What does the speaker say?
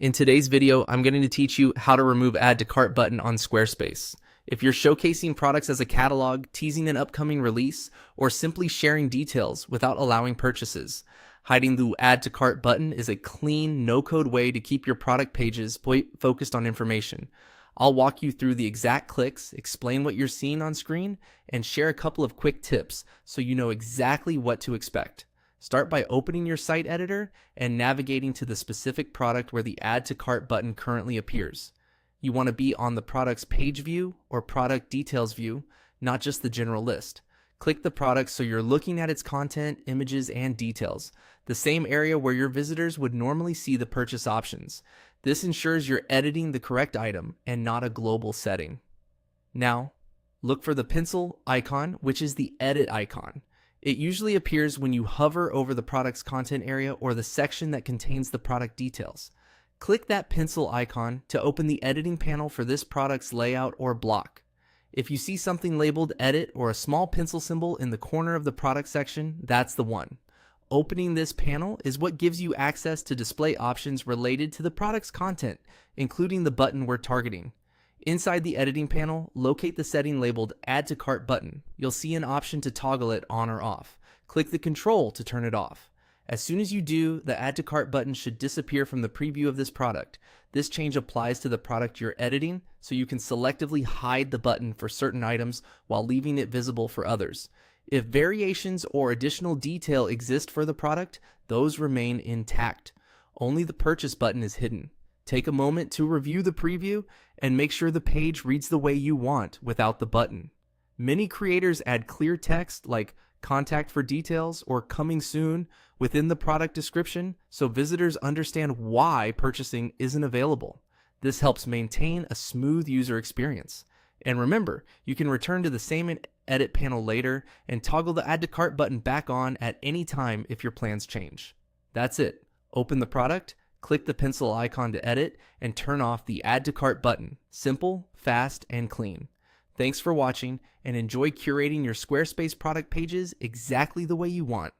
In today's video, I'm going to teach you how to remove Add to Cart button on Squarespace. If you're showcasing products as a catalog, teasing an upcoming release, or simply sharing details without allowing purchases, hiding the Add to Cart button is a clean, no-code way to keep your product pages focused on information. I'll walk you through the exact clicks, explain what you're seeing on screen, and share a couple of quick tips so you know exactly what to expect. Start by opening your site editor and navigating to the specific product where the Add to Cart button currently appears. You want to be on the product's page view or product details view, not just the general list. Click the product so you're looking at its content, images, and details, the same area where your visitors would normally see the purchase options. This ensures you're editing the correct item and not a global setting. Now, look for the pencil icon, which is the edit icon. It usually appears when you hover over the product's content area or the section that contains the product details. Click that pencil icon to open the editing panel for this product's layout or block. If you see something labeled Edit or a small pencil symbol in the corner of the product section, that's the one. Opening this panel is what gives you access to display options related to the product's content, including the button we're targeting. Inside the editing panel, locate the setting labeled Add to Cart button. You'll see an option to toggle it on or off. Click the control to turn it off. As soon as you do, the Add to Cart button should disappear from the preview of this product. This change applies to the product you're editing, so you can selectively hide the button for certain items while leaving it visible for others. If variations or additional detail exist for the product, those remain intact. Only the purchase button is hidden. Take a moment to review the preview and make sure the page reads the way you want without the button. Many creators add clear text like "Contact for details" or "Coming soon" within the product description so visitors understand why purchasing isn't available. This helps maintain a smooth user experience. And remember, you can return to the same edit panel later and toggle the Add to Cart button back on at any time if your plans change. That's it. Open the product, click the pencil icon to edit, and turn off the Add to Cart button. Simple, fast, and clean. Thanks for watching, and enjoy curating your Squarespace product pages exactly the way you want.